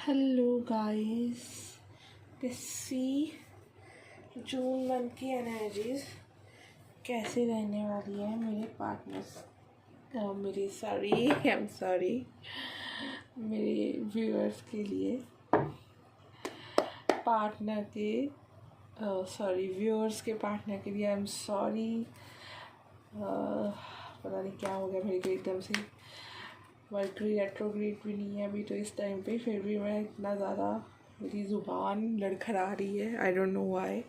Hello guys, सी June month की energies कैसे रहने वाली है मेरे पार्टनर्स मेरे व्यूअर्स के लिए। पार्टनर के व्यूअर्स के पार्टनर के लिए आई एम सॉरी। पता नहीं क्या हो गया मेरे को एकदम से। मर्करी रेट्रोग्रेड भी नहीं है अभी तो इस टाइम पे, फिर भी मैं इतना ज़्यादा मेरी ज़ुबान लड़खड़ा रही है। I don't know why.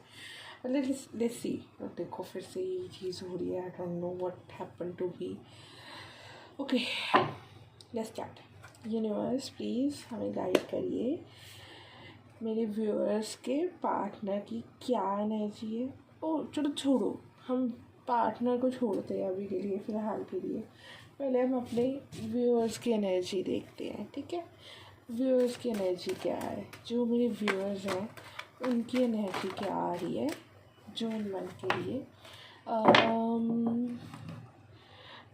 Let's see. देखो फिर से ये चीज़ हो रही है। I don't know what happen to be. Okay, let's start. Universe please हमें गाइड करिए। मेरे व्यूअर्स के पार्टनर की क्या एनर्जी है। ओ चलो छोड़ो, हम पार्टनर को छोड़ते हैं अभी के लिए, फ़िलहाल के लिए। पहले हम अपने व्यूअर्स की एनर्जी देखते हैं, ठीक है। व्यूअर्स की एनर्जी क्या है, जो मेरे व्यूअर्स हैं उनकी एनर्जी क्या आ रही है जून मंथ के लिए।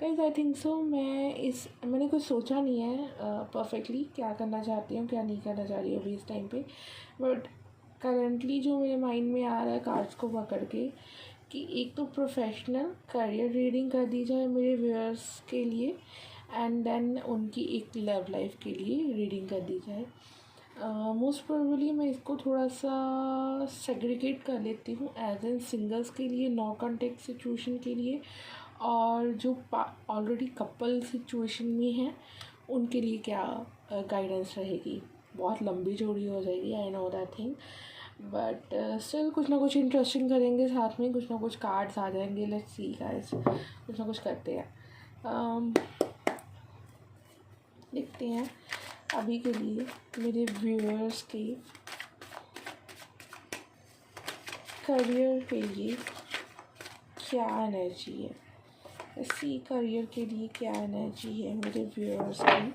गाइस आई थिंक सो मैंने कुछ सोचा नहीं है परफेक्टली क्या करना चाहती हूँ क्या नहीं करना चाह रही हूँ अभी इस टाइम पे। बट करेंटली जो मेरे माइंड में आ रहा है कार्ड्स को पकड़ के, कि एक तो प्रोफेशनल करियर रीडिंग कर दी जाए मेरे व्यूअर्स के लिए, एंड देन उनकी एक लव लाइफ के लिए रीडिंग कर दी जाए। मोस्ट प्रोबेबली मैं इसको थोड़ा सा सेग्रीगेट कर लेती हूँ एज एन सिंगल्स के लिए, नो कॉन्टेक्ट सिचुएशन के लिए, और जो ऑलरेडी कपल सिचुएशन में हैं उनके लिए क्या गाइडेंस रहेगी। बहुत लंबी चौड़ी हो जाएगी, I know that thing, but still कुछ ना कुछ इंटरेस्टिंग करेंगे साथ में, कुछ ना कुछ कार्ड्स आ जाएंगे। लेट्स सी गाइस, कुछ ना कुछ करते हैं। देखते हैं अभी के लिए मेरे व्यूअर्स के करियर के लिए क्या एनर्जी है। इसी करियर के लिए क्या एनर्जी है मेरे व्यूअर्स की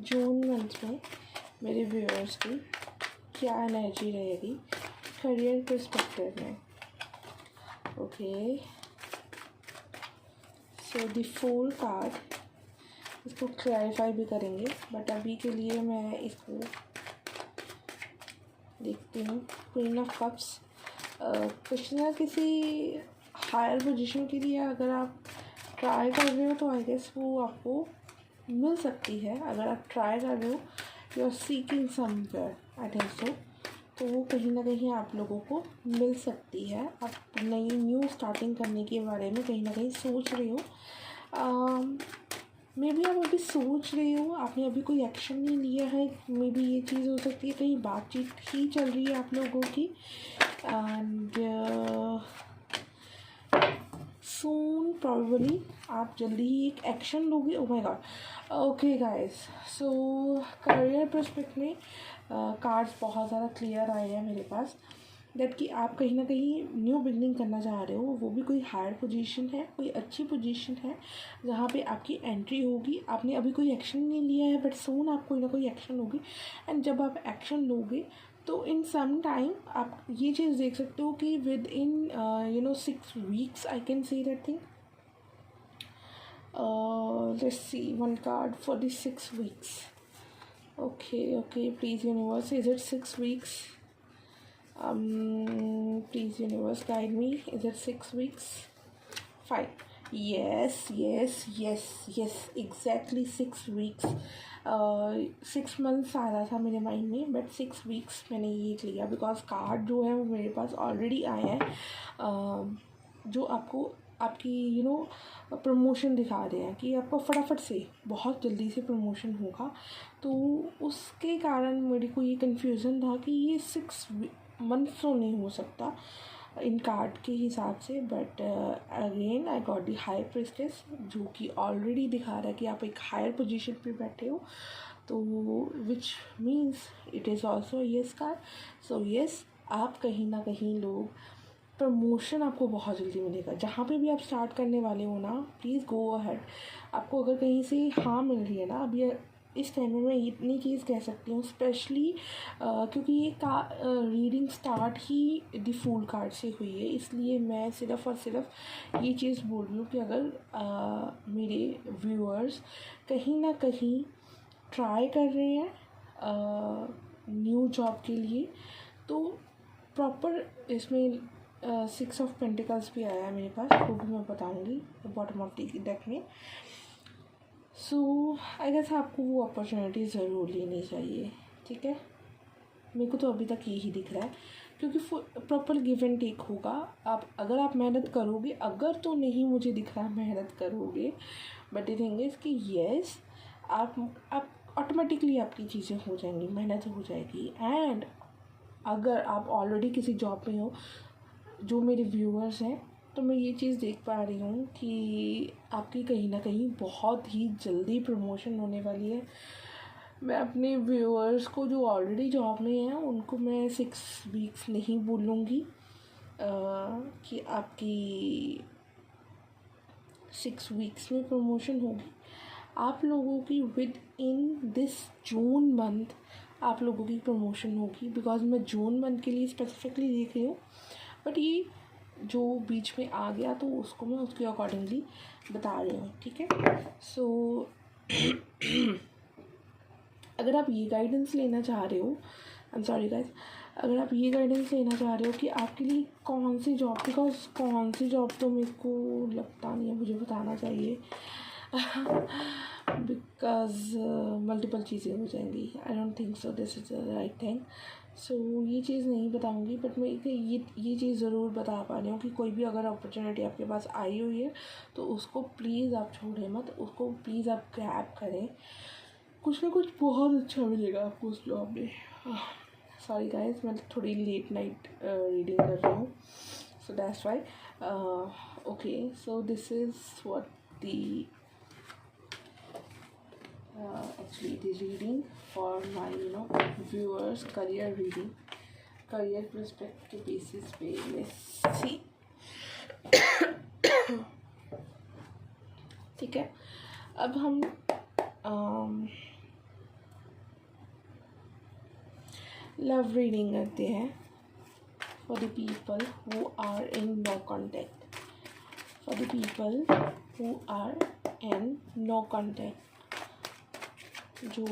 जून मंथ में। मेरे व्यूअर्स की क्या एनर्जी रहेगी करियर पर्सपेक्टिव में। Okay, so the fool card, इसको क्लैरिफाई भी करेंगे, बट अभी के लिए मैं इसको देखती हूँ। क्वीन ऑफ कप्स, कुछ ना किसी हायर पोजीशन के लिए अगर आप ट्राई कर रहे हो तो आई गेस वो आपको मिल सकती है। अगर आप ट्राई कर रहे हो, you are seeking somewhere, I think so, तो वो कहीं ना कहीं आप लोगों को मिल सकती है। आप नई न्यू स्टार्टिंग करने के बारे में कहीं ना कहीं सोच रहे हो। मे बी आप अभी सोच रहे हो, आपने अभी कोई एक्शन नहीं लिया है। मे बी ये चीज़ हो सकती है, कहीं बातचीत ही चल रही है आप लोगों की, एंड सून प्रॉबली आप जल्दी ही एक एक्शन लोगे। Oh my god. Okay guys, so career perspective में कार्ड्स बहुत ज़्यादा क्लियर आए हैं मेरे पास, दैट कि आप कहीं ना कहीं न्यू बिगनिंग करना चाह रहे हो। वो भी कोई हायर पोजीशन है, कोई अच्छी पोजीशन है जहाँ पे आपकी एंट्री होगी। आपने अभी कोई एक्शन नहीं लिया है, बट सून आप कोई ना कोई एक्शन होगी, एंड जब आप एक्शन लोगे तो इन सम टाइम आप ये चीज़ देख सकते हो कि with in 6 weeks I can say that thing. Let's see one card for the 6 weeks. Okay, please universe, is it 6 weeks? Please universe guide me, is it 6 weeks? Fine. Yes, exactly 6 weeks. 6 months आ रहा था मेरे mind में, but 6 weeks मैंने ये लिया because card जो है वो मेरे पास ऑलरेडी आए हैं, जो आपको आपकी प्रमोशन दिखा रहे हैं कि आपको फटाफट से बहुत जल्दी से प्रमोशन होगा। तो उसके कारण मेरे को ये कन्फ्यूज़न था कि ये 6 months तो नहीं हो सकता इन कार्ड के हिसाब से, but again I got the high priestess, जो कि ऑलरेडी दिखा रहा है कि आप एक हायर पोजीशन पे बैठे हो, तो which means it is also yes card. So yes, आप कहीं ना कहीं लोग प्रमोशन आपको बहुत जल्दी मिलेगा। जहाँ पे भी आप स्टार्ट करने वाले हो ना, प्लीज़ गो अहेड। आपको अगर कहीं से हाँ मिल रही है ना अभी इस टाइम में, मैं इतनी चीज़ कह सकती हूँ स्पेशली क्योंकि ये रीडिंग स्टार्ट ही द फूल कार्ड से हुई है, इसलिए मैं सिर्फ़ और सिर्फ ये चीज़ बोल रही हूँ कि अगर मेरे व्यूअर्स कहीं ना कहीं ट्राई कर रहे हैं न्यू जॉब के लिए। तो प्रॉपर इसमें 6 ऑफ पेंटिकल्स भी आया है मेरे पास, वो भी मैं बताऊँगी बॉटम ऑफ द डेक में। सो आई गेस आपको वो अपॉर्चुनिटी ज़रूर लेनी चाहिए, ठीक है। मेरे को तो अभी तक यही दिख रहा है, क्योंकि प्रॉपर गिव एंड टेक होगा। अगर आप मेहनत करोगे, अगर तो नहीं मुझे दिख रहा है मेहनत करोगे, बट द थिंग इज़ कि येस, आप ऑटोमेटिकली आपकी चीज़ें हो जाएंगी, मेहनत हो जाएगी। एंड अगर आप ऑलरेडी किसी जॉब में हो, जो मेरे व्यूअर्स हैं, तो मैं ये चीज़ देख पा रही हूँ कि आपकी कहीं ना कहीं बहुत ही जल्दी प्रमोशन होने वाली है। मैं अपने व्यूअर्स को जो ऑलरेडी जॉब में हैं उनको मैं 6 वीक्स नहीं बोलूँगी कि आपकी 6 वीक्स में प्रमोशन होगी। आप लोगों की with in this June month आप लोगों की प्रमोशन होगी, बिकॉज मैं जून मंथ के लिए स्पेसिफिकली देख रही हूँ। बट ये जो बीच में आ गया तो उसको मैं उसके अकॉर्डिंगली बता रही हूँ, ठीक है। सो अगर आप ये गाइडेंस लेना चाह रहे हो, आई एम सॉरी गाइस, अगर आप ये गाइडेंस लेना चाह रहे हो कि आपके लिए कौन सी जॉब, बिकॉज कौन सी जॉब तो मेरे को लगता नहीं है मुझे बताना चाहिए बिकॉज मल्टीपल चीज़ें हो जाएंगी। I don't think so this is the right thing. सो ये चीज़ नहीं बताऊंगी, बट मैं ये चीज़ ज़रूर बता पा रही हूँ कि कोई भी अगर अपॉर्चुनिटी आपके पास आई हुई है तो उसको प्लीज़ आप छोड़ें मत, उसको प्लीज़ आप ग्रैब करें। कुछ ना कुछ बहुत अच्छा मिलेगा आपको उस जॉब में। सॉरी गाइस, मैं थोड़ी लेट नाइट रीडिंग कर रही हूँ, so that's why. Okay, so this is what the actually it is reading for my viewers, career reading, career perspective basis पे। let's see ठीक है, अब हम लव रीडिंग करते हैं for the people who are in no contact, for the people who are in no contact, जो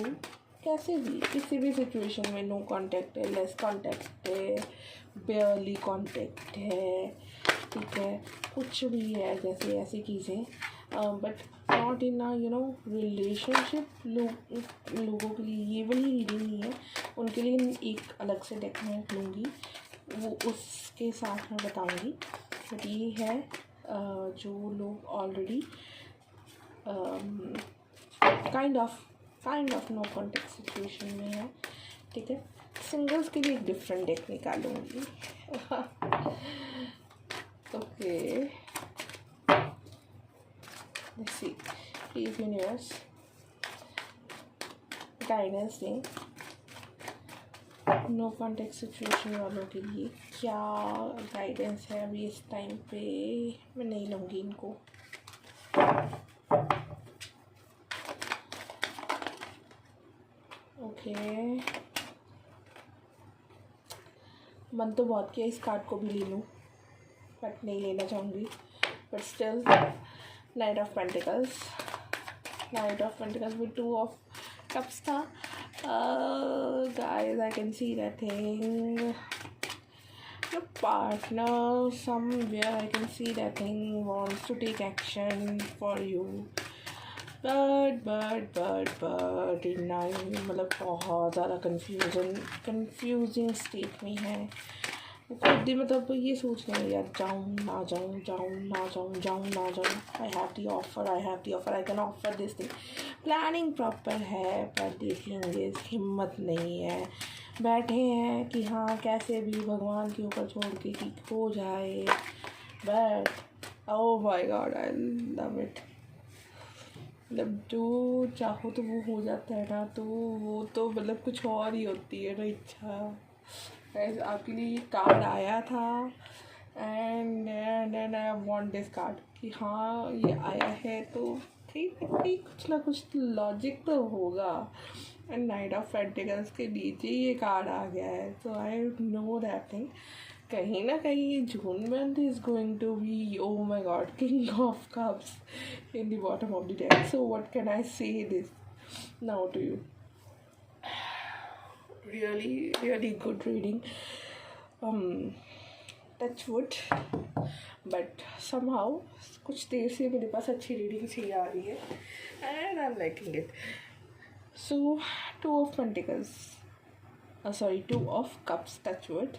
कैसे भी किसी भी सिचुएशन में नो कांटेक्ट है, लेस कांटेक्ट है, बेयरली कांटेक्ट है, ठीक है, कुछ भी है जैसे ऐसी चीज़ें, बट नॉट इन रिलेशनशिप। लोगों के लिए ये वाली रीडिंग नहीं है, उनके लिए एक अलग से डेक में लूँगी, वो उसके साथ मैं बताऊँगी। बट ये है जो लोग already kind of no contact situation में है, ठीक है। सिंगल्स के लिए एक डिफरेंट डेक निकालूंगी। Okay, let's see, please universe guidance दें नो कॉन्टेक्ट सिचुएशन वालों के लिए। क्या गाइडेंस है अभी इस टाइम पे? मैं नहीं लूँगी इनको। ओके, मन तो बहुत किया इस कार्ड को भी ले लूँ, बट नहीं लेना चाहूँगी। But still, knight of pentacles with 2 of cups था। Guys, I can see that thing, your partner somewhere, I can see that thing wants to take action for you, but मतलब बहुत ज़्यादा कंफ्यूजिंग स्टेट में है वो खुद ही। मतलब ये सोच रहे हैं यार, जाऊँ ना जाऊँ, I have the offer, I can offer this thing. Planning proper है, पर देखेंगे, हिम्मत नहीं है, बैठे हैं कि हाँ कैसे भी भगवान के ऊपर छोड़ के कि हो जाए। But oh my God, I love it. मतलब जो चाहो तो वो हो जाता है ना, तो वो तो मतलब कुछ और ही होती है ना इच्छा। आपके लिए ये कार्ड आया था and I want this card कि हाँ ये आया है तो ठीक है, कुछ ना कुछ लॉजिक तो होगा। एंड नाइट ऑफ पेंटिकल्स के नीचे ये कार्ड आ गया है, तो आई नो दैट थिंग। कहीं ना कहीं June month is going to be, oh my god, king of cups in the bottom of the deck. So what can I say this now to you? really good reading. Touch wood, but somehow कुछ देर से मेरे पास अच्छी reading सी आ रही है and I'm liking it. So, Two of Pentacles. Two of Cups, touch wood.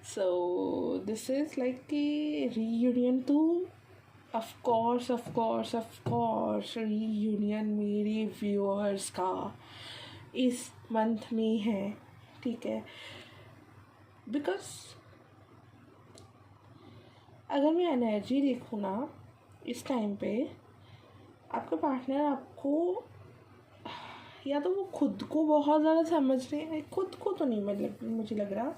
So this is like a reunion to, of course reunion मेरे viewers का इस month में है, ठीक है. बिकॉज अगर मैं एनर्जी देखूँ ना इस टाइम पे, आपका पार्टनर आपको, या तो वो खुद को बहुत ज़्यादा समझ रहे हैं, खुद को तो नहीं, मतलब मुझे लग रहा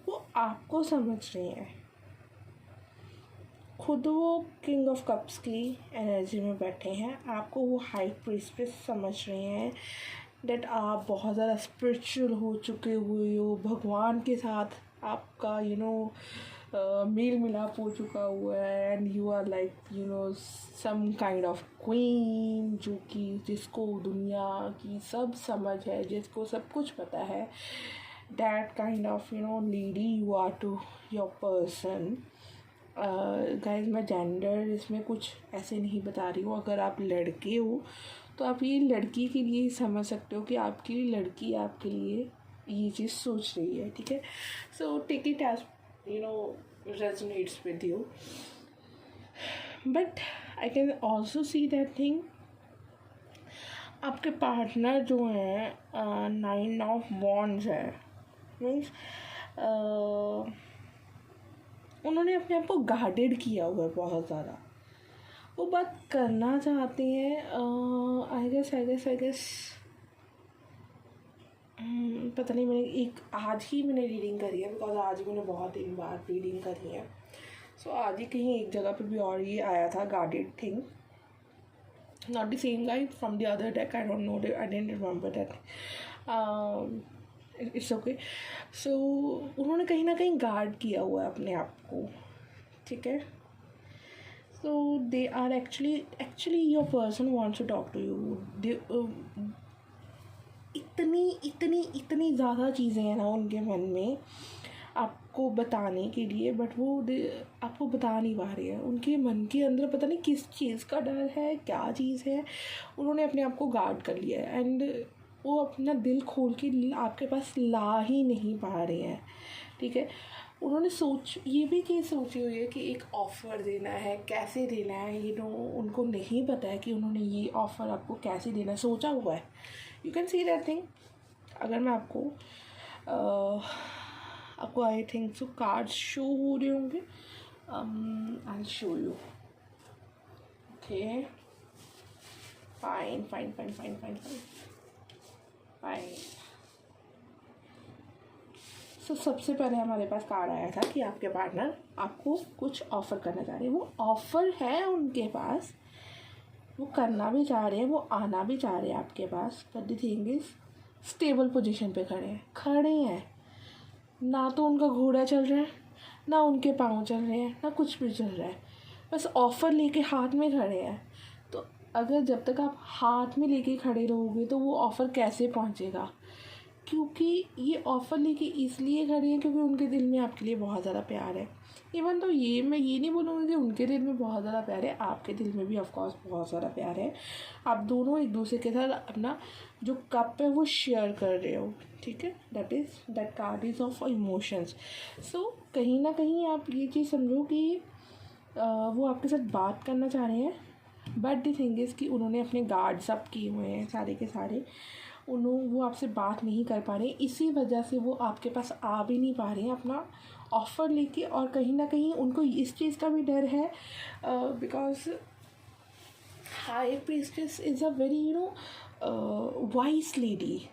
वो आपको समझ रहे हैं. खुद वो किंग ऑफ कप्स की एनर्जी में बैठे हैं, आपको वो हाई प्रीस्टेस समझ रहे हैं, डेट आप बहुत ज़्यादा स्पिरिचुअल हो चुके हुए हो, भगवान के साथ आपका मेल मिलाप हो चुका हुआ है, and you are like some kind of queen, जो कि जिसको दुनिया की सब समझ है, जिसको सब कुछ पता है. दैट काइंड ऑफ लीडी you are to your person. Guys मैं जेंडर इसमें कुछ ऐसे नहीं बता रही हूँ. अगर आप लड़के हो तो आप ये लड़की के लिए ही समझ सकते हो कि आपकी लड़की आपके लिए ये चीज़ सोच रही है, ठीक है. So take it as resonates with you, but I can also see that thing. आपके पार्टनर जो हैं 9 of Wands है, मीन्स उन्होंने अपने आप को गार्डेड किया हुआ है बहुत ज़्यादा. वो बात करना चाहते हैं, आई गेस पता नहीं, आज ही मैंने रीडिंग करी है, बिकॉज आज ही मैंने बहुत दिन बाद रीडिंग करी है. सो आज ही कहीं एक जगह पे भी और ये आया था guarded thing, not the same guide from the other deck, I don't know, I didn't remember that. It's okay. So उन्होंने कहीं ना कहीं गार्ड किया हुआ है अपने आप को, ठीक है. So they are actually your person wants to talk to you. इतनी ज़्यादा चीज़ें हैं ना उनके मन में आपको बताने के लिए, बट वो आपको बता नहीं पा रहे हैं. उनके मन के अंदर पता नहीं किस चीज़ का डर है, क्या चीज़ है, उन्होंने अपने आप को गार्ड कर लिया है, एंड वो अपना दिल खोल के आपके पास ला ही नहीं पा रहे हैं, ठीक है. उन्होंने ये भी चीज़ सोची हुई है कि एक ऑफ़र देना है, कैसे देना है, उनको नहीं पता है कि उन्होंने ये ऑफ़र आपको कैसे देना है, सोचा हुआ है. You can see that thing. अगर मैं आपको I think so cards show हो रहे होंगे, I show you. Okay, fine. So सबसे पहले हमारे पास कार्ड आया था कि आपके पार्टनर आपको कुछ ऑफ़र करना चाह रहे हैं. वो ऑफ़र है उनके पास, वो करना भी चाह रहे हैं, वो आना भी चाह रहे हैं आपके पास, but the thing is stable position पे खड़े हैं. ना तो उनका घोड़ा चल रहा है, ना उनके पाँव चल रहे हैं, ना कुछ भी चल रहा है, बस ऑफ़र लेके हाथ में खड़े हैं. तो अगर जब तक आप हाथ में लेके खड़े रहोगे तो वो ऑफ़र कैसे पहुंचेगा? क्योंकि ये ऑफ़र लेके इसलिए खड़े हैं क्योंकि उनके दिल में आपके लिए बहुत ज़्यादा प्यार है. इवन तो मैं ये नहीं बोलूँगी कि उनके दिल में बहुत ज़्यादा प्यार है, आपके दिल में भी ऑफकोर्स बहुत सारा प्यार है. आप दोनों एक दूसरे के साथ अपना जो कप है वो शेयर कर रहे हो, ठीक है. That card is of emotions. So कहीं ना कहीं आप ये चीज़ समझो कि वो आपके साथ बात करना चाह रहे हैं, बट द थिंग इज़ कि उन्होंने अपने गार्ड्स अप किए हुए हैं सारे के सारे. वो आपसे बात नहीं कर पा रहे, इसी वजह से वो आपके पास आ भी नहीं पा रहे हैं अपना ऑफ़र लेके. और कहीं ना कहीं उनको इस चीज़ का भी डर है, because high priestess is a very wise lady,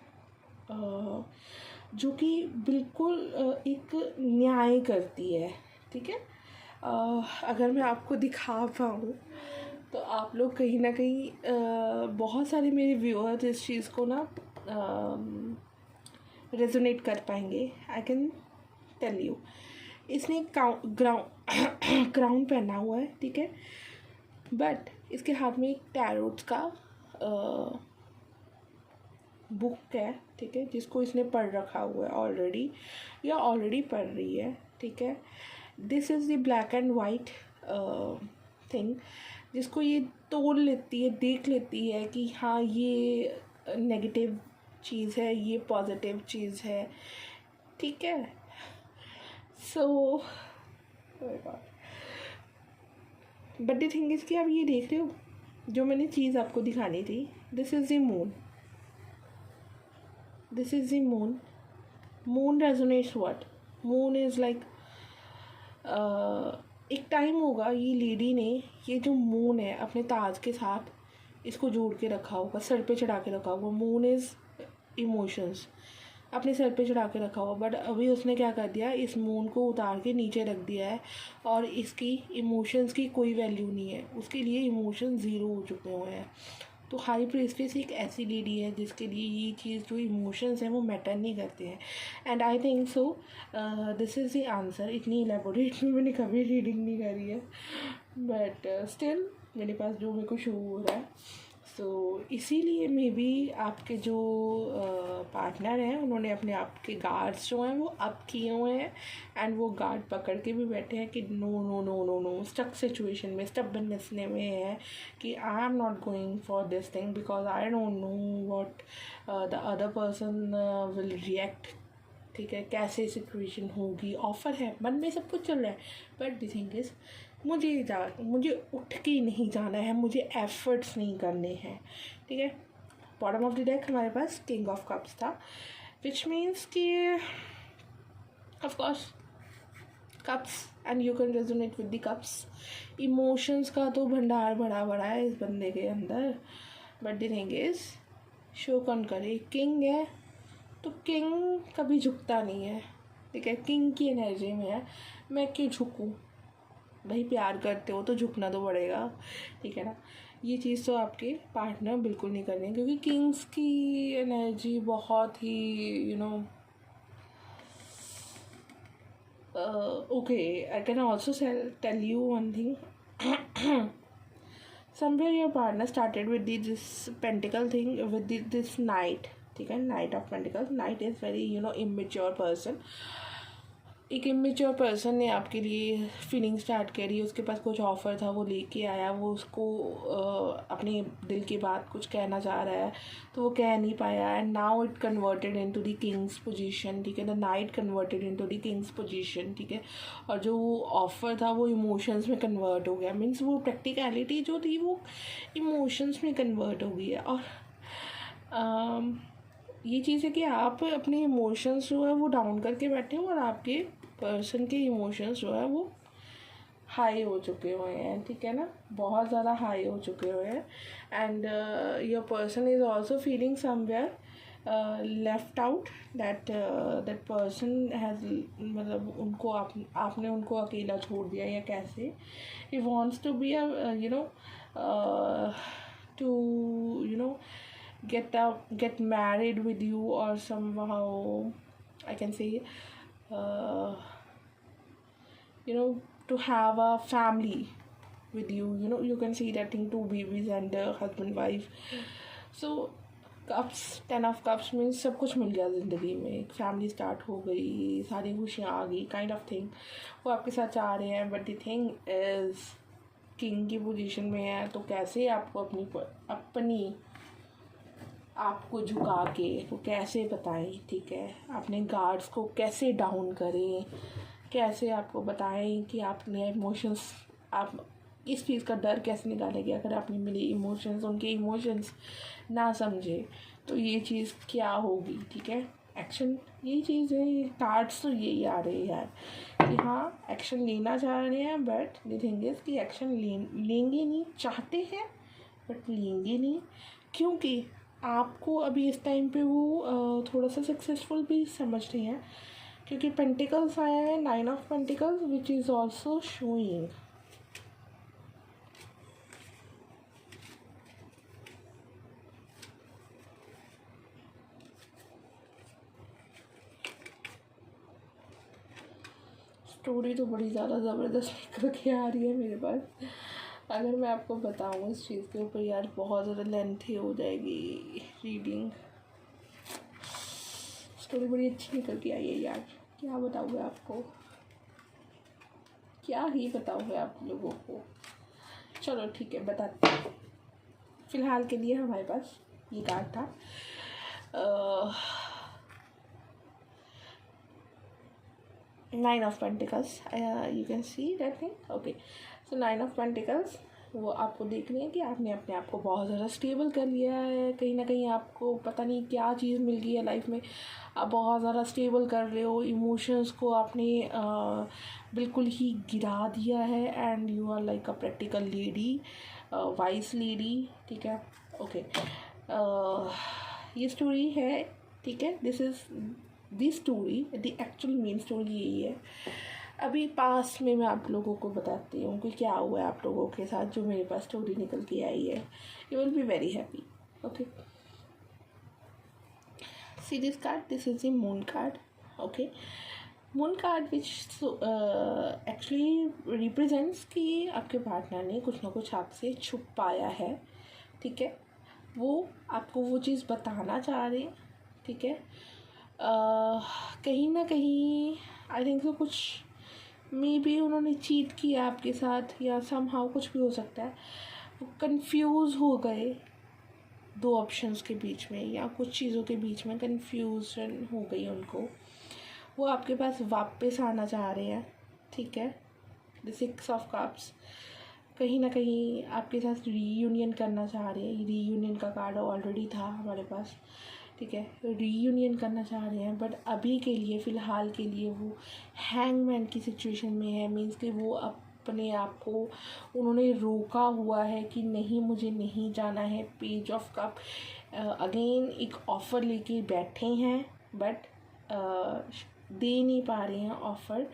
जो कि बिल्कुल एक न्याय करती है, ठीक है. अगर मैं आपको दिखा पाऊँ तो आप लोग कहीं ना कहीं बहुत सारे मेरे व्यूअर्स इस चीज़ को ना रेजोनेट कर पाएंगे. I can tell you. इसने क्राउन पहना हुआ है, ठीक है, बट इसके हाथ में एक टैरोट का बुक है, ठीक है, जिसको इसने पढ़ रखा हुआ है ऑलरेडी या ऑलरेडी पढ़ रही है, ठीक है। This is the black and white thing जिसको ये तोड़ लेती है, देख लेती है कि हाँ ये नेगेटिव चीज़ है, ये पॉजिटिव चीज़ है, ठीक है। So but the thing is कि आप ये देख रहे हो जो मैंने चीज़ आपको दिखानी थी, this is the moon, this is the moon. Moon resonates what? Moon is like एक टाइम होगा ये लेडी ने ये जो मून है अपने ताज के साथ इसको जोड़ के रखा होगा, सर पे चढ़ा के रखा होगा। मून इज़ इमोशंस, अपने सर पे चढ़ा के रखा हुआ, बट अभी उसने क्या कर दिया, इस मून को उतार के नीचे रख दिया है और इसकी इमोशंस की कोई वैल्यू नहीं है, उसके लिए इमोशन ज़ीरो हो चुके हुए हैं। तो हाई प्रीस्टेस एक ऐसी लेडी है जिसके लिए ये चीज़ जो इमोशंस हैं वो मैटर नहीं करते हैं। And I think so this is the answer. इतनी एलेबोरेट में मैंने कभी रीडिंग नहीं करी है, बट स्टिल मेरे पास जो मेरे को शो हो रहा है, सो इसीलिए मे बी आपके जो पार्टनर हैं उन्होंने अपने आप के गार्ड्स जो हैं वो अप किए हुए हैं एंड वो गार्ड पकड़ के भी बैठे हैं कि no no no no no, stuck situation में, स्टबनेस में है कि I am not going for this thing because I don't know what the other person will react, ठीक है, कैसे सिचुएशन होगी। ऑफ़र है, मन में सब कुछ चल रहा है, बट द थिंग इज़ मुझे उठ के नहीं जाना है, मुझे एफर्ट्स नहीं करने हैं, ठीक है। बॉटम ऑफ द डेक हमारे पास किंग ऑफ कप्स था, विच मीन्स कि of course cups and you can resonate with the cups. Emotions का तो भंडार बड़ा बड़ा है इस बंदे के अंदर, but the thing is show कौन करे, किंग है तो किंग कभी झुकता नहीं है, ठीक है, किंग की एनर्जी में है। मैं क्यों झुकूँ भाई, प्यार करते हो तो झुकना तो पड़ेगा, ठीक है ना। ये चीज़ तो आपके पार्टनर बिल्कुल नहीं कर रहे हैं क्योंकि किंग्स की एनर्जी बहुत ही okay. I can also tell you one thing, somewhere your partner started with this pentacle thing with this knight, ठीक है, night of pentacles. Night is very immature person. एक इमेच्योर पर्सन ने आपके लिए feeling start करी, उसके पास कुछ offer था, वो लेके आया, वो उसको अपने दिल की बात कुछ कहना चाह रहा है तो वो कह नहीं पाया, and now it converted into the Kings position, ठीक है, the night converted into the Kings position, ठीक है। और जो ऑफ़र था वो इमोशंस में कन्वर्ट हो गया, मीन्स वो प्रैक्टिकलिटी जो थी वो इमोशंस में कन्वर्ट हो गई है। और ये चीज़ है कि आप अपने इमोशंस जो है वो डाउन करके बैठे हो और आपके पर्सन के इमोशंस जो है वो हाई हो चुके हुए हैं, ठीक है ना, बहुत ज़्यादा हाई हो चुके हुए हैं। And your person is also feeling somewhere left out, that person has, मतलब उनको आपने उनको अकेला छोड़ दिया या कैसे। He wants to be to get married with you, or somehow I can say to have a family with you, you can see that thing, 2 babies and husband wife. So cups, 10 of cups means सब कुछ मिल गया ज़िंदगी में, एक family start हो गई, सारी खुशियाँ आ गई, काइंड ऑफ थिंग वो आपके साथ चाह रहे हैं। But the thing is king की पोजीशन में है तो कैसे आपको अपनी आपको झुका के वो कैसे बताएं, ठीक है, अपने गार्ड्स को कैसे डाउन करें, कैसे आपको बताएं कि आपने इमोशंस, आप इस चीज़ का डर कैसे निकालेंगे अगर आपने मेरे इमोशंस, उनके इमोशंस ना समझे तो ये चीज़ क्या होगी, ठीक है। एक्शन, यही चीज़ है, कार्ड्स तो यही आ रहे हैं यार कि हाँ एक्शन लेना चाह रहे हैं, बट द थिंग इज़ कि एक्शन लेंगे नहीं, चाहते हैं बट लेंगे नहीं, क्योंकि आपको अभी इस टाइम पे वो थोड़ा सा सक्सेसफुल भी समझ रहे हैं, क्योंकि पेंटिकल्स आया है, 9 of pentacles, which is also showing story तो बड़ी ज़्यादा ज़बरदस्त निकल के आ रही है मेरे पास। अगर मैं आपको बताऊँ इस चीज़ के ऊपर यार बहुत ज़्यादा लेंथी हो जाएगी रीडिंग। स्टोरी बड़ी अच्छी निकल के आई है यार, क्या बताऊँ आपको, क्या ही बताऊँ आप लोगों को। चलो ठीक है, बताते हैं। फ़िलहाल के लिए हमारे पास ये कार्ड था। Nine of pentacles, you can see that thing. Okay, so nine of pentacles वो आपको देख रही है कि आपने अपने आप को बहुत ज़्यादा स्टेबल कर लिया है। कहीं ना कहीं आपको पता नहीं क्या चीज़ मिल गई है लाइफ में, आप बहुत ज़्यादा स्टेबल कर रहे हो। इमोशंस को आपने बिल्कुल ही गिरा दिया है and you are like a practical lady, wise lady, ठीक है। ओके, ये स्टोरी है, ठीक है। This is the story, the actual main story यही है। अभी पास में मैं आप लोगों को बताती हूँ कि क्या हुआ है आप लोगों के साथ, जो मेरे पास स्टोरी निकल के आई है। You will be very happy. Okay, see this card, this is the moon card. Okay, moon card which actually represents कि आपके पार्टनर ने कुछ ना कुछ आपसे छुपाया है, ठीक है। वो आपको वो चीज़ बताना चाह रहे हैं, ठीक है। कहीं ना कहीं आई थिंक तो कुछ मे बी उन्होंने चीट किया आपके साथ, या समहाउ कुछ भी हो सकता है। वो कंफ्यूज हो गए दो ऑप्शंस के बीच में, या कुछ चीज़ों के बीच में कंफ्यूजन हो गई उनको। वो आपके पास वापस आना चाह रहे हैं, ठीक है। द सिक्स ऑफ कप्स, कहीं ना कहीं आपके साथ रीयूनियन करना चाह रहे हैं। रीयूनियन का कार्ड ऑलरेडी था हमारे पास, ठीक है। रीयूनियन करना चाह रहे हैं, बट अभी के लिए फ़िलहाल के लिए वो हैंगमैन की सिचुएशन में है। मीन्स कि वो अपने आप को उन्होंने रोका हुआ है कि नहीं, मुझे नहीं जाना है। पेज ऑफ कप अगेन एक ऑफ़र लेके बैठे हैं, बट दे नहीं पा रहे हैं ऑफ़र।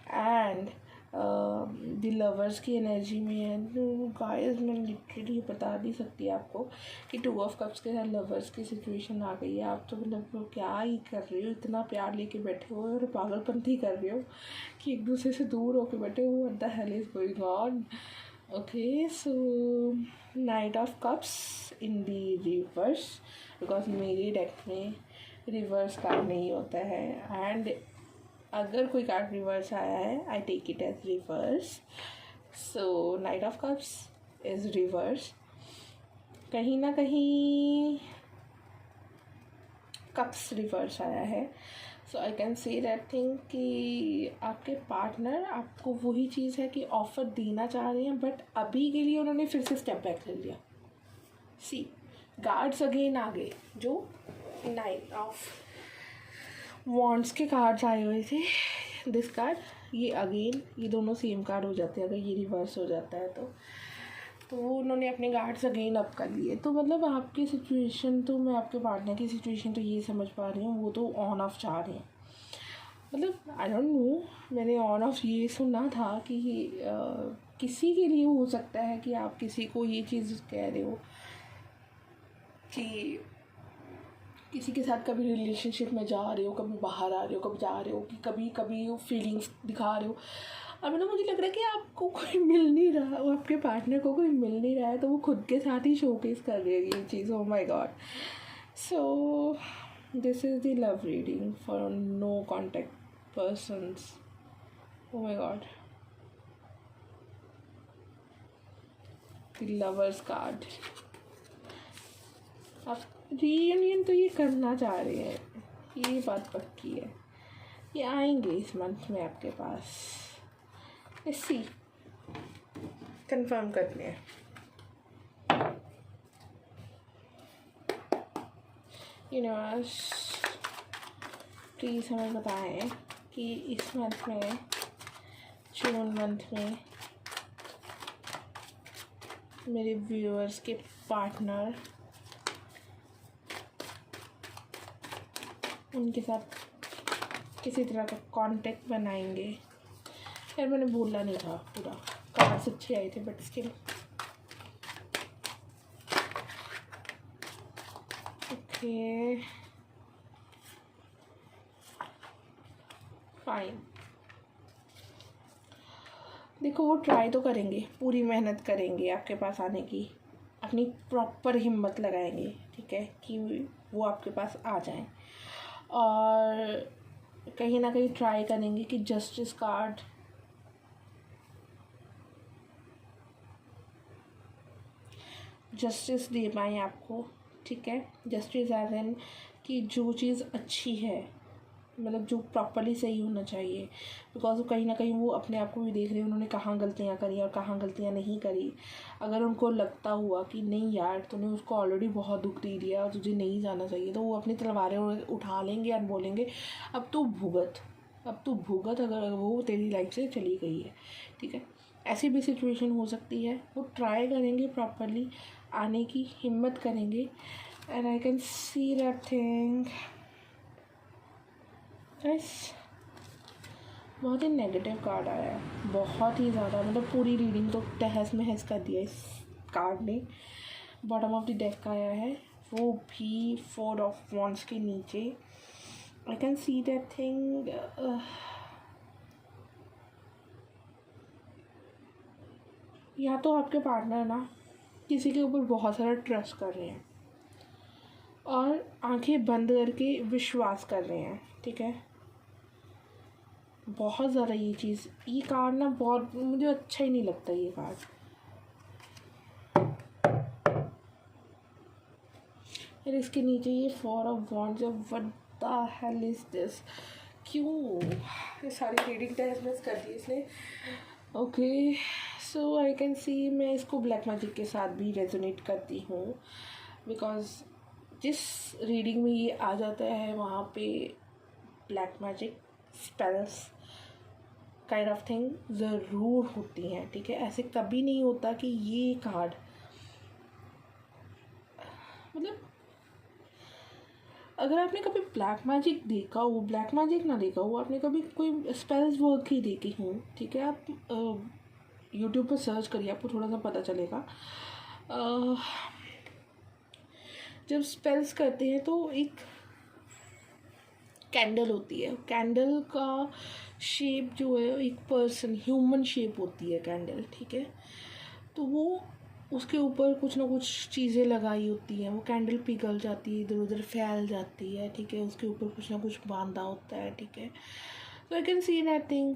एंड द लवर्स की एनर्जी में है। गाइस मैं लिटरली बता नहीं सकती आपको कि टू ऑफ कप्स के साथ लवर्स की सिचुएशन आ गई है। आप तो मतलब क्या ही कर रहे हो, इतना प्यार लेके बैठे हो और पागलपंथी कर रहे हो कि एक दूसरे से दूर होके बैठे हो। What the hell is going on. Okay, so knight of cups in the reverse, because मेरे डेक में रिवर्स कार्ड नहीं होता है। एंड अगर कोई कार्ड रिवर्स आया है, I take it as reverse. So knight of cups is reverse. कहीं ना कहीं कप्स रिवर्स आया है। So I can say that thing कि आपके पार्टनर आपको वही चीज़ है कि ऑफ़र देना चाह रहे हैं, बट अभी के लिए उन्होंने फिर से स्टेप बैक ले लिया। सी गार्ड्स अगेन आ गए, जो नाइट ऑफ वॉन्ड्स के कार्ड्स आए हुए थे। दिस कार्ड, ये अगेन, ये दोनों सेम कार्ड हो जाते हैं अगर ये रिवर्स हो जाता है तो उन्होंने अपने गार्ड्स अगेन अप कर लिए। तो मतलब आपकी सिचुएशन, तो मैं आपके पार्टनर की सिचुएशन तो ये समझ पा रही हूँ, वो तो ऑन ऑफ चाह रहे हैं। मतलब आई डोंट नो, मैंने ऑन ऑफ ये सुना था कि किसी के लिए हो सकता है कि आप किसी को ये चीज़ कह रहे हो कि किसी के साथ कभी रिलेशनशिप में जा रहे हो, कभी बाहर आ रहे हो, कभी जा रहे हो, कि कभी कभी वो फीलिंग्स दिखा रहे हो। अब मतलब मुझे लग रहा है कि आपको कोई मिल नहीं रहा, वो आपके पार्टनर को कोई मिल नहीं रहा है, तो वो खुद के साथ ही शोकेस कर रही है ये चीज़। Oh my god. So this is the love reading for no contact persons. Oh my god, the lovers card. आप रीयूनियन तो ये करना चाह रहे हैं, ये बात पक्की है। ये आएंगे इस मंथ में आपके पास, इसी कंफर्म करने हैं। यूनिवर्स प्लीज़ हमें बताएं कि इस मंथ में, जून मंथ में, मेरे व्यूअर्स के पार्टनर उनके साथ किसी तरह का कांटेक्ट बनाएंगे। यार मैंने बोला नहीं था पूरा, कार्ड्स अच्छे आए थे बट स्टिल। ओके फाइन, देखो वो ट्राई तो करेंगे, पूरी मेहनत करेंगे आपके पास आने की, अपनी प्रॉपर हिम्मत लगाएंगे, ठीक है, कि वो आपके पास आ जाएं। और कहीं ना कहीं ट्राई करेंगे कि जस्टिस कार्ड जस्टिस दे पाएँ आपको, ठीक है। जस्टिस एज एन कि जो चीज़ अच्छी है, मतलब जो प्रॉपरली सही होना चाहिए, बिकॉज कहीं ना कहीं वो अपने आप को भी देख रहे हैं उन्होंने कहाँ गलतियाँ करी और कहाँ गलतियाँ नहीं करी। अगर उनको लगता हुआ कि नहीं यार तूने उसको ऑलरेडी बहुत दुख दे दिया और तुझे नहीं जाना चाहिए, तो वो अपनी तलवारें उठा लेंगे और बोलेंगे अब तू भुगत अगर वो तेरी लाइफ से चली गई है, ठीक है। ऐसी भी सिचुएशन हो सकती है। वो ट्राई करेंगे प्रॉपरली आने की हिम्मत करेंगे। And I can see that thing guys. बहुत ही नेगेटिव कार्ड आया है, बहुत ही ज़्यादा, मतलब पूरी रीडिंग तो तहस महस कर दिया इस कार्ड ने। बॉटम ऑफ द डेक का आया है, वो भी 4 ऑफ वॉन्ड्स के नीचे। आई कैन सी दैट थिंग या तो आपके पार्टनर ना किसी के ऊपर बहुत सारा ट्रस्ट कर रहे हैं और आंखें बंद करके विश्वास कर रहे हैं, ठीक है। बहुत ज़्यादा ये कार्ड ना बहुत मुझे अच्छा ही नहीं लगता ये कार्ड। फिर इसके नीचे ये 4 of wands, what the hell is this, क्यों ये सारी रीडिंग टेस्ट कर दी इसने। ओके सो आई कैन सी मैं इसको ब्लैक मैजिक के साथ भी रेजोनेट करती हूँ, बिकॉज जिस रीडिंग में ये आ जाता है वहाँ पे black magic spells kind of thing ज़रूर होती हैं, ठीक है। ऐसे कभी नहीं होता कि ये कार्ड, मतलब अगर आपने कभी ब्लैक मैजिक देखा हो, ब्लैक मैजिक ना देखा हो, आपने कभी कोई स्पेल्स वर्क ही देखी हो, ठीक है, आप यूट्यूब पर सर्च करिए, आपको थोड़ा सा पता चलेगा। जब स्पेल्स करते हैं तो एक कैंडल होती है, कैंडल का शेप जो है एक पर्सन ह्यूमन शेप होती है कैंडल, ठीक है। तो वो उसके ऊपर कुछ ना कुछ चीज़ें लगाई होती हैं, वो कैंडल पिघल जाती है, इधर उधर फैल जाती है, ठीक है। उसके ऊपर कुछ ना कुछ बांधा होता है, ठीक है। तो आई कैन सी दैट थिंग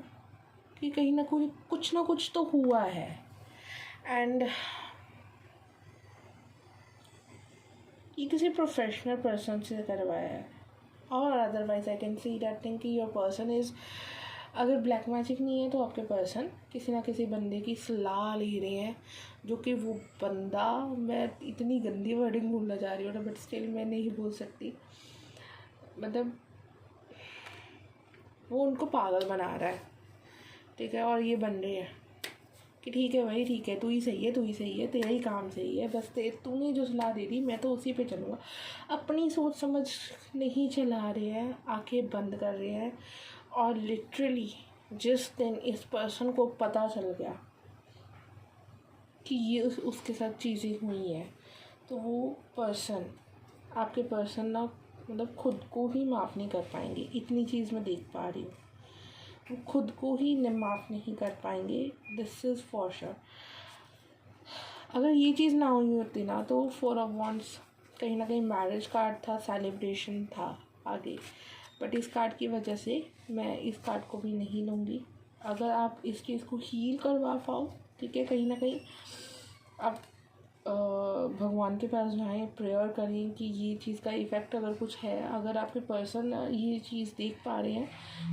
कि कहीं ना कुछ ना कुछ तो हुआ है। एंड ये किसी प्रोफेशनल पर्सन से करवाया है, और otherwise I can see that thing कि योर पर्सन इज़, अगर ब्लैक मैजिक नहीं है तो आपके पर्सन किसी ना किसी बंदे की सलाह ले रहे हैं, जो कि वो बंदा, मैं इतनी गंदी वर्डिंग बोलना जा रही हूँ ना, बट स्टिल मैं नहीं बोल सकती, मतलब वो उनको पागल बना रहा है, ठीक है। और ये बन रही है कि ठीक है भाई, ठीक है, तू ही सही है, तेरा ही काम सही है, बस तूने जो सलाह दे दी मैं तो उसी पे चलूँगा। अपनी सोच समझ नहीं चला रहे हैं, आंखें बंद कर रहे हैं। और लिटरली जिस दिन इस पर्सन को पता चल गया कि ये उसके साथ चीज़ें हुई हैं, तो वो पर्सन, आपके पर्सन ना, मतलब खुद को ही माफ़ नहीं कर पाएंगे। इतनी चीज़ मैं देख पा रही हूँ, वो खुद को ही माफ़ नहीं कर पाएंगे, दिस इज़ फॉर श्योर। अगर ये चीज़ ना हुई होती ना तो 4 ऑफ वॉन्ड्स कहीं ना कहीं मैरिज कार्ड था, सेलिब्रेशन था आगे, बट इस कार्ड की वजह से मैं इस कार्ड को भी नहीं लूँगी। अगर आप इस चीज़ को हील करवा पाओ, ठीक है, कहीं ना कहीं आप भगवान के पास जाएँ, प्रेयर करें कि ये चीज़ का इफ़ेक्ट अगर कुछ है, अगर आपके पर्सन ये चीज़ देख पा रहे हैं,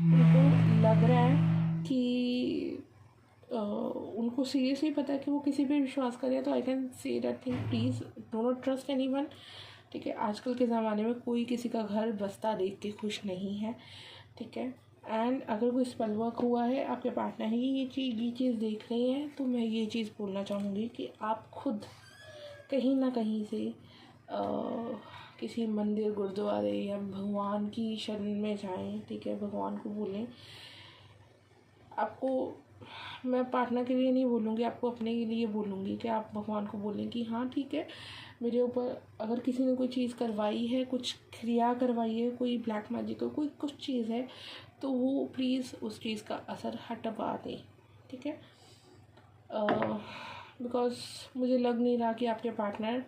उनको लग रहा है कि उनको सीरियसली पता है कि वो किसी पे विश्वास करें, तो आई can say that thing, please do not trust anyone, ठीक है। आजकल के ज़माने में कोई किसी का घर बसता देख के खुश नहीं है, ठीक है। एंड अगर कोई स्पेल वर्क हुआ है, आपके पार्टनर ही ये चीज़ देख रहे हैं, तो मैं ये चीज़ बोलना चाहूँगी कि आप खुद कहीं ना कहीं से किसी मंदिर, गुरुद्वारे या भगवान की शरण में जाएं, ठीक है। भगवान को बोलें, आपको, मैं पार्टनर के लिए नहीं बोलूँगी, आपको अपने के लिए बोलूँगी कि आप भगवान को बोलें कि हाँ ठीक है, मेरे ऊपर अगर किसी ने कोई चीज़ करवाई है, कुछ क्रिया करवाई है, कोई ब्लैक मैजिक हो, कोई कुछ चीज़ है, तो वो प्लीज़ उस चीज़ का असर हटवा दें, ठीक है। बिकॉज मुझे लग नहीं रहा कि आपके पार्टनर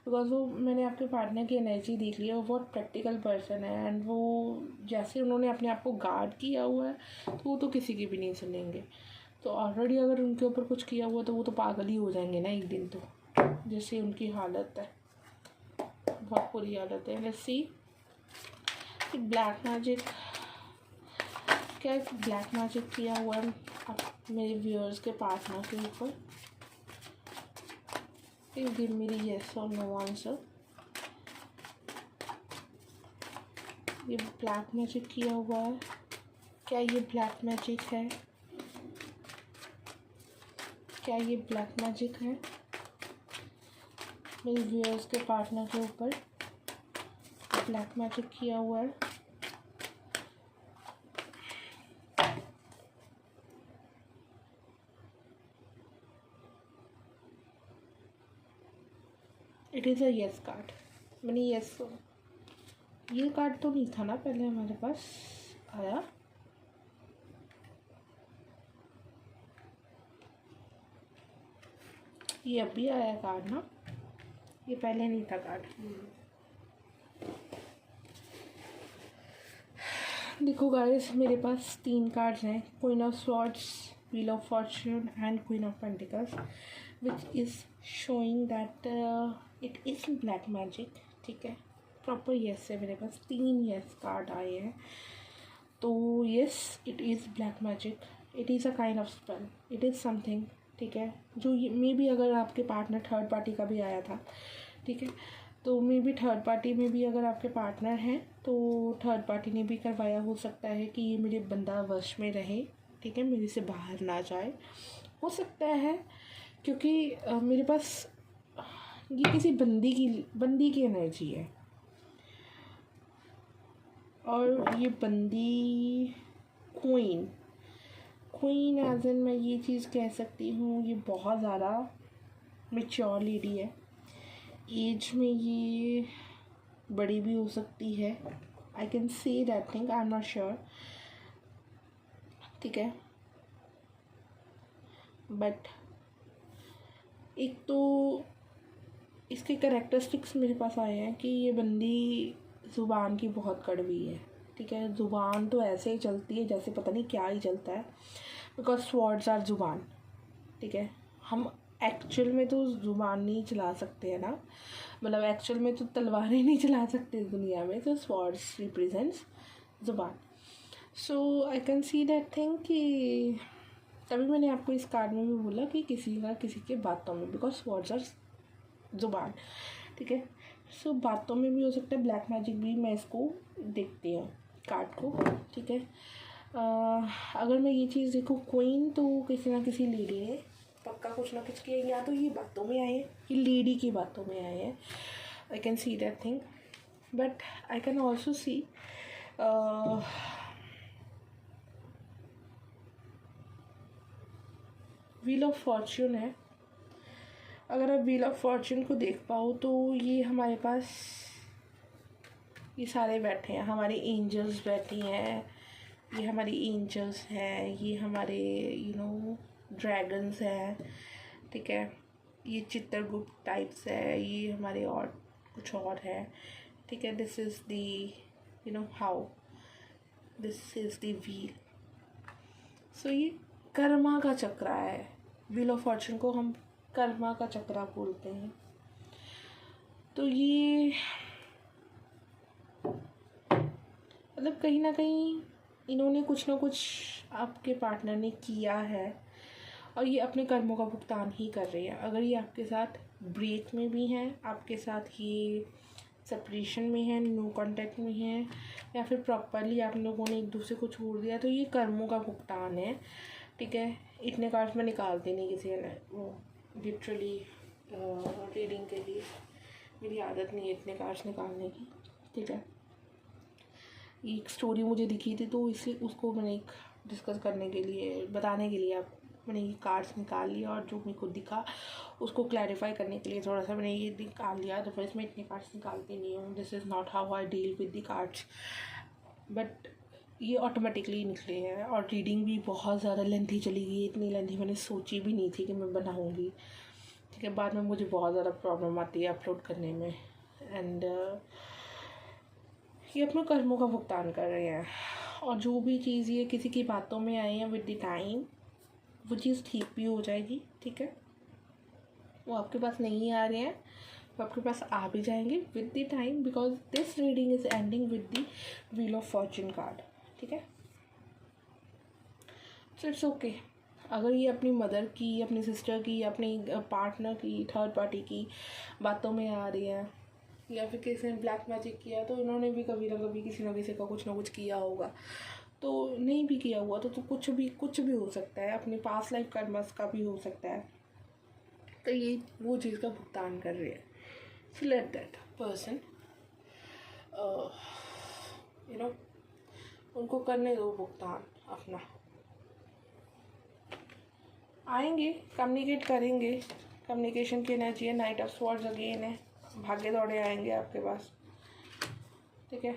बिकॉज वो मैंने आपके पार्टनर की एनर्जी देख ली है, वो बहुत प्रैक्टिकल पर्सन है एंड वो जैसे उन्होंने अपने आप को गार्ड किया हुआ है तो वो तो किसी की भी नहीं सुनेंगे। तो ऑलरेडी अगर उनके ऊपर कुछ किया हुआ तो वो तो पागल ही हो जाएंगे ना एक दिन, तो जैसे उनकी हालत है, बहुत बुरी हालत है। लेट्स सी ब्लैक मैजिक, क्या ब्लैक मैजिक किया हुआ है अब मेरे व्यूअर्स के पार्टनर के ऊपर। प्लीज गिव मी यस और नो आंसर। ये ब्लैक मैजिक किया हुआ है, क्या ये ब्लैक मैजिक है? क्या ये ब्लैक मैजिक है मेरे व्यूअर्स के पार्टनर के ऊपर? ब्लैक मैजिक किया हुआ है। It is a yes card. मैंने येस, ये कार्ड तो नहीं था ना पहले हमारे पास आया। ये अभी आया कार्ड ना, ये पहले नहीं था कार्ड। देखो गाइस, मेरे पास 3 कार्ड्स हैं, queen of swords, wheel of Fortune and queen of pentacles, which is showing that it is black magic. ठीक है, प्रॉपर येस है, मेरे पास 3 येस कार्ड आए हैं। तो yes, it is black magic, it is a kind of spell, it is something. ठीक है, जो मे बी अगर आपके पार्टनर थर्ड पार्टी का भी आया था, ठीक है, तो मे बी थर्ड पार्टी में भी अगर आपके पार्टनर हैं तो थर्ड पार्टी ने भी करवाया हो सकता है कि ये मेरे बंदा वश में रहे, ठीक है, मेरे से बाहर ना जाए, हो सकता है। क्योंकि मेरे पास ये किसी बंदी की एनर्जी है, और ये बंदी क्वीन एज इन मैं ये चीज़ कह सकती हूँ, ये बहुत ज़्यादा मैच्योर लेडी है। एज में ये बड़ी भी हो सकती है, आई can say that thing, I am not sure. ठीक है, बट एक तो इसके कैरेक्टरिस्टिक्स मेरे पास आए हैं कि ये बंदी ज़ुबान की बहुत कड़वी है। ठीक है, ज़ुबान तो ऐसे ही चलती है जैसे पता नहीं क्या ही चलता है, बिकॉज स्वॉर्ड्स आर ज़ुबान। ठीक है, हम एक्चुअल में तो ज़ुबान नहीं चला सकते हैं ना, मतलब एक्चुअल में तो तलवारें नहीं चला सकते इस दुनिया में, तो स्वॉर्ड्स रिप्रेजेंट्स ज़ुबान। So I can see that thing कि तभी मैंने आपको इस कार्ड में भी बोला कि किसी ना किसी के बातों में, बिकॉज स्वॉर्ड्स आर ज़ुबान। ठीक है, सो बातों में भी हो सकता है, ब्लैक मैजिक भी मैं इसको देखती हूँ कार्ड को। ठीक है, अगर मैं ये चीज़ देखूँ क्वीन, तो किसी ना किसी लेडी ने पक्का कुछ ना कुछ किया, या तो ये बातों में आए हैं, ये लेडी की बातों में आए हैं, आई can see that thing. But I can also see wheel of Fortune है। अगर आप व्हील ऑफ फॉर्च्यून को देख पाओ तो ये हमारे पास ये सारे बैठे हैं, हमारी एंजल्स बैठी हैं, ये हमारी एंजल्स हैं, ये हमारे ड्रैगन्स हैं। ठीक है, ये चित्रगुप्त टाइप्स है, ये हमारे और कुछ और है। ठीक है, this is the how this is the wheel. So ये कर्मा का चक्र है, व्हील ऑफ फॉर्च्यून को हम कर्मा का चक्रा बोलते हैं। तो ये मतलब कहीं ना कहीं इन्होंने कुछ ना कुछ आपके पार्टनर ने किया है, और ये अपने कर्मों का भुगतान ही कर रही है। अगर ये आपके साथ ब्रेक में भी हैं, आपके साथ ये सेपरेशन में है, नो कांटेक्ट में है, या फिर प्रॉपरली आप लोगों ने एक दूसरे को छोड़ दिया, तो ये कर्मों का भुगतान है। ठीक है, इतने कार्ड्स में निकालते नहीं किसी ने, वो लिटरली रीडिंग के लिए मेरी आदत नहीं है इतने कार्ड्स निकालने की। ठीक है, एक स्टोरी मुझे दिखी थी तो इसलिए उसको मैंने एक डिस्कस करने के लिए, बताने के लिए मैंने ये कार्ड्स निकाल लिया, और जो मेरे को दिखा उसको क्लैरिफाई करने के लिए थोड़ा सा मैंने ये निकाल लिया। अदरवाइज मैं इतने कार्ड्स निकालती नहीं हूँ, this is not how I deal with the cards, but ये ऑटोमेटिकली निकले हैं। और रीडिंग भी बहुत ज़्यादा लेंथी चली गई, इतनी लेंथी मैंने सोची भी नहीं थी कि मैं बनाऊँगी। ठीक ठीक है, बाद में मुझे बहुत ज़्यादा प्रॉब्लम आती है अपलोड करने में। एंड ये अपने कर्मों का भुगतान कर रहे हैं, और जो भी चीज़ ये किसी की बातों में आई है विद द टाइम वो चीज़ ठीक भी हो जाएगी। ठीक है, वो आपके पास नहीं आ रहे हैं, वो आपके पास आ भी जाएंगे with the time, because this reading is ending with the wheel of Fortune card. ठीक है, सो इट्स ओके। अगर ये अपनी मदर की, अपनी सिस्टर की, अपनी पार्टनर की, थर्ड पार्टी की बातों में आ रही है, या फिर किसी ने ब्लैक मैजिक किया, तो इन्होंने भी कभी ना कभी किसी ना किसी का कुछ ना कुछ किया होगा। तो नहीं भी किया हुआ तो कुछ भी हो सकता है, अपनी पास्ट लाइफ कर्मस का भी हो सकता है। तो ये वो चीज़ का भुगतान कर रही है। सो लेट दैट पर्सन उनको करने दो भुगतान अपना। आएंगे, कम्युनिकेट करेंगे, कम्युनिकेशन की एनर्जी है, नाइट ऑफ स्वॉर्ड्स अगेन है, भागे दौड़े आएंगे आपके पास। ठीक है,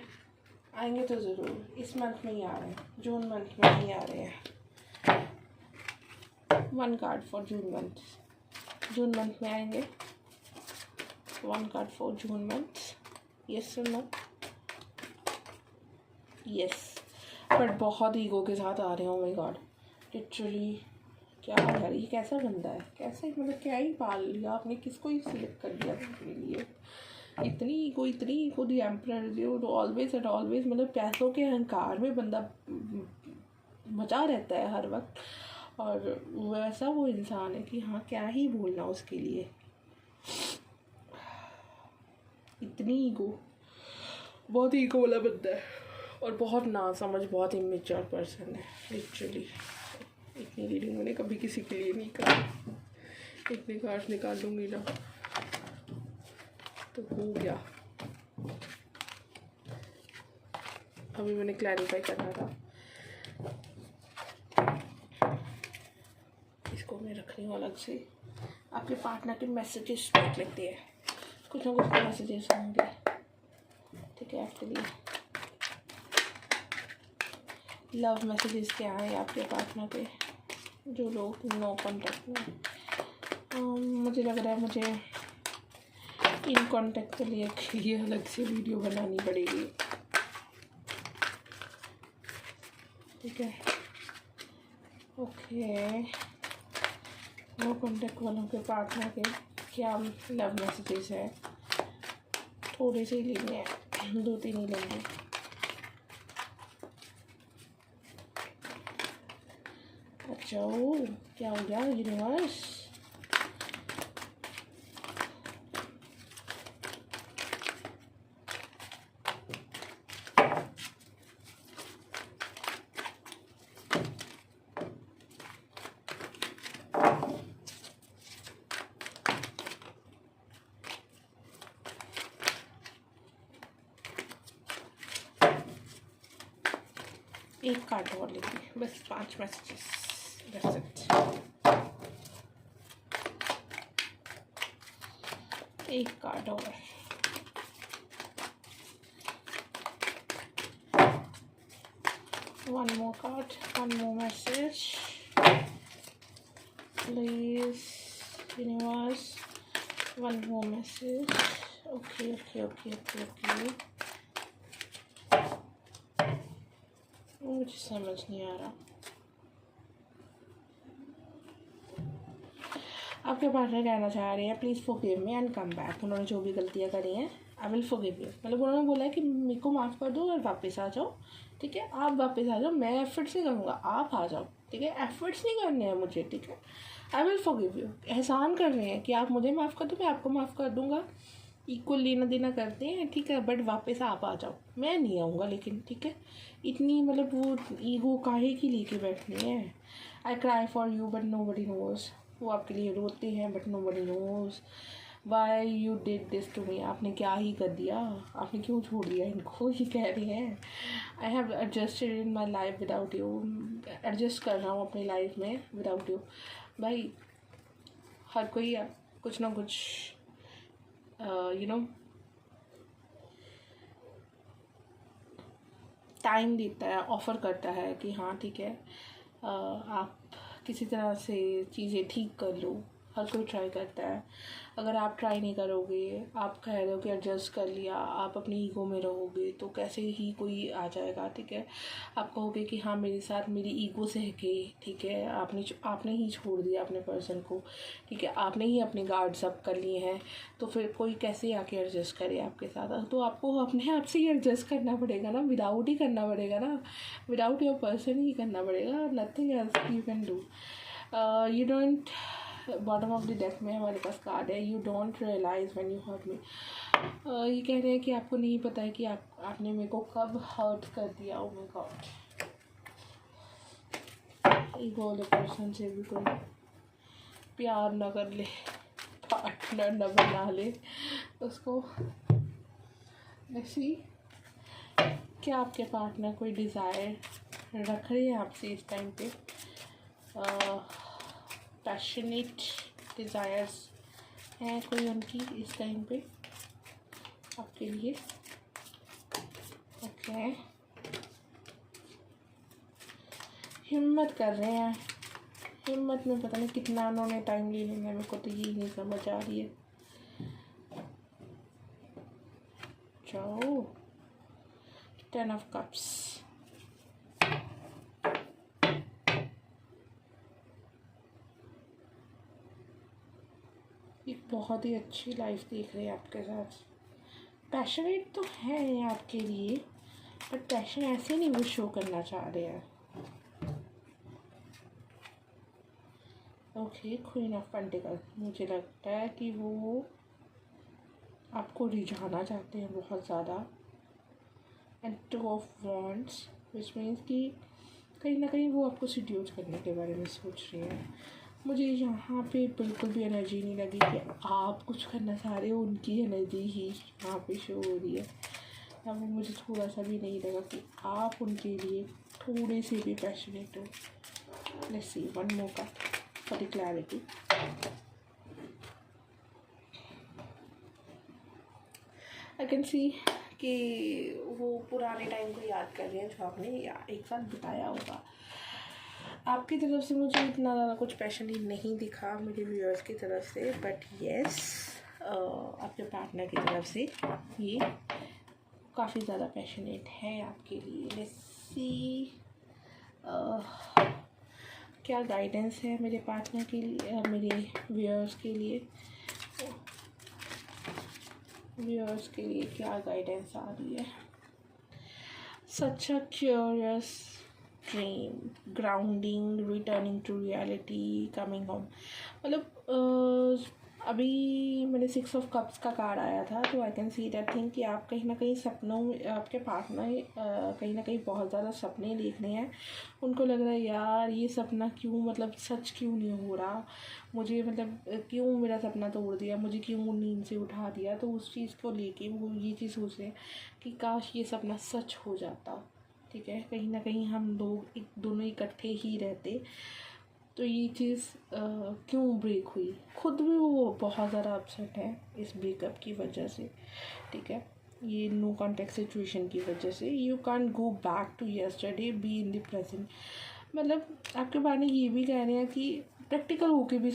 आएंगे तो ज़रूर, इस मंथ में ही आ रहे हैं, जून मंथ में ही आ रहे हैं। 1 card for June month, June month में आएंगे। 1 card for June month, yes और नो? यस, बट बहुत ईगो के साथ आ रहे हैं। ओ माय गॉड, लिटरली क्या यार, ये कैसा बंदा है, कैसे मतलब क्या ही पाल लिया आपने, किसको ही सिलेक्ट कर दिया अपने लिए। इतनी ईगो दी एम्परर जो ऑलवेज एट ऑलवेज, मतलब पैसों के अहंकार में बंदा मचा रहता है हर वक्त, और वैसा वो इंसान है कि हाँ क्या ही बोलना उसके लिए। इतनी ईगो, बहुत ईगो वाला बंदा है, और बहुत ना समझ, बहुत इमेच्योर पर्सन है लिटरली। इतनी रीडिंग मैंने कभी किसी के लिए नहीं करी। इतने कार्ड्स निकाल लूँगी ना तो हो गया। अभी मैंने क्लैरिफाई करना था, इसको मैं रख रही हूँ अलग से। आपके पार्टनर के मैसेजेस देख लेते हैं, कुछ ना कुछ मैसेजेस होंगे। ठीक है, आपके लिए लव मैसेजेस क्या है आपके पार्टनर के, जो लोग नो कॉन्टैक्ट में। मुझे लग रहा है मुझे इन कॉन्टैक्ट के लिए अलग से वीडियो बनानी पड़ेगी। ठीक है, ओके। नो कॉन्टैक्ट वालों के पार्टनर के क्या लव मैसेजेस है, थोड़े से ही लेने हैं, 2-3 ही लेंगे। अच्छा, ओ क्या हो गया यूनिवर्स? एक कार्ड और लेंगे, बस 5 मैसेजेस, दैट्स इट। एक कार्ड और, one more card, one more message, please universe, one more message. Okay. मुझे समझ नहीं आ रहा। आपके पार्टनर कहना चाह रहे हैं please forgive me and come back. उन्होंने जो भी गलतियाँ करी हैं आई विल फॉरगिव यू, मतलब उन्होंने बोला है कि मेरे को माफ़ कर दो और वापस आ जाओ। ठीक है, आप वापस आ जाओ, मैं एफर्ट्स नहीं करूँगा, आप आ जाओ। ठीक है, एफर्ट्स नहीं करने हैं मुझे। ठीक है, आई विल फॉरगिव यू। एहसान कर रहे हैं कि आप मुझे माफ़ कर दो, मैं आपको माफ़ कर दूँगा, इक्वल लेना देना करते हैं। ठीक है, बट वापस आप आ जाओ, मैं नहीं आऊँगा लेकिन। ठीक है, इतनी मतलब वो ईगो काहे की लेके बैठनी है। I cry for you but nobody knows, वो आपके लिए रोते हैं but nobody knows why you did this to me. आपने क्या ही कर दिया, आपने क्यों छोड़ दिया इनको, ये कह रही हैं। I have adjusted in my life without you, adjust कर रहा हूँ अपनी लाइफ में विदाउट यू। भाई हर कोई कुछ ना कुछ टाइम देता है, ऑफ़र करता है कि हाँ ठीक है, आप किसी तरह से चीज़ें ठीक कर लो। हर कोई ट्राई करता है। अगर आप ट्राई नहीं करोगे, आप कह रहे हो कि एडजस्ट कर लिया, आप अपनी ईगो में रहोगे तो कैसे ही कोई आ जाएगा, ठीक है। आप कहोगे कि हाँ मेरे साथ मेरी ईगो से है कि, ठीक है, आपने ही छोड़ दिया अपने पर्सन को, ठीक है, आपने ही अपने गार्ड्स अप कर लिए हैं, तो फिर कोई कैसे आके एडजस्ट करे आपके साथ। तो आपको अपने आप से ही एडजस्ट करना पड़ेगा ना, विदाउट ही करना पड़ेगा ना, विदाउट योर पर्सन ही करना पड़ेगा। Nothing else you can do. You don't, bottom of the deck में हमारे पास कार्ड है, you don't realise when you hurt me. ये कह रहे हैं कि आपको नहीं पता है कि आपने मेरे को कब हर्ट कर दिया। ओ माय गॉड, ईगो वाले पर्सन से भी कोई प्यार ना कर ले, पार्टनर न बना ले उसको। ऐसी क्या आपके पार्टनर कोई डिज़ायर रख रहे हैं आपसे इस टाइम पे? पैशनेट डिज़ायर्स हैं कोई उनकी इस टाइम पे आपके लिए? ओके, हिम्मत कर रहे हैं, हिम्मत में पता नहीं कितना उन्होंने टाइम ले लेना, मेरे को तो यही नहीं समझ आ रही है। जाओ, 10 ऑफ कप्स। एक बहुत ही अच्छी लाइफ देख रहे हैं आपके साथ। पैशनेट तो है आपके लिए, बट पैशन ऐसे नहीं वो शो करना चाह रहे हैं। ओके, क्वीन ऑफ पेंटिकल, मुझे लगता है कि वो आपको रिझाना चाहते हैं बहुत ज़्यादा। And 2 of wands, which means कि कहीं ना कहीं वो आपको सीड्यूस करने के बारे में सोच रही हैं। मुझे यहाँ पे बिल्कुल भी एनर्जी नहीं लगी कि आप कुछ करना चाह रहे हो, उनकी एनर्जी ही यहाँ पे शो हो रही है। यहाँ पे मुझे थोड़ा सा भी नहीं लगा कि आप उनके लिए थोड़े से भी पैशनेट हो। Let's see one more card for the clarity. I can सी कि वो पुराने टाइम को याद कर रहे हैं जो आपने एक साथ बिताया होगा। आपकी तरफ से मुझे इतना ज़्यादा कुछ पैशनेट नहीं दिखा मेरे व्यूअर्स की तरफ से, बट येस आपके पार्टनर की तरफ से ये काफ़ी ज़्यादा पैशनेट है आपके लिए। लेट्स सी क्या गाइडेंस है मेरे पार्टनर के लिए, मेरे व्यूअर्स के लिए। व्यूअर्स के लिए क्या गाइडेंस आ रही है? Such a curious dream, grounding, returning to reality, coming home. मतलब अभी मैंने 6 ऑफ कप्स का कार्ड आया था, तो आई कैन सी दैट थिंग कि आप कहीं ना कहीं सपनों में, आपके पार्टनर कहीं ना कहीं बहुत ज़्यादा सपने देख रहे हैं। उनको लग रहा है यार ये सपना क्यों, मतलब सच क्यों नहीं हो रहा मुझे, मतलब क्यों मेरा सपना तोड़ दिया, मुझे क्यों नींद से उठा दिया। तो उस चीज़ को लेके वो ये चीज़ सोच रहे हैं कि काश ये सपना सच हो जाता, ठीक है। कहीं ना कहीं हम लोग दोनों इकट्ठे ही रहते। तो ये चीज़ क्यों ब्रेक हुई, खुद भी वो बहुत ज़्यादा अपसेट है इस ब्रेकअप की वजह से, ठीक है। ये नो कॉन्टेक्ट सिचुएशन की वजह से। You can go back to yesterday, be in the present. मतलब आपके बारे में ये भी कह रहे हैं कि प्रैक्टिकल होके भी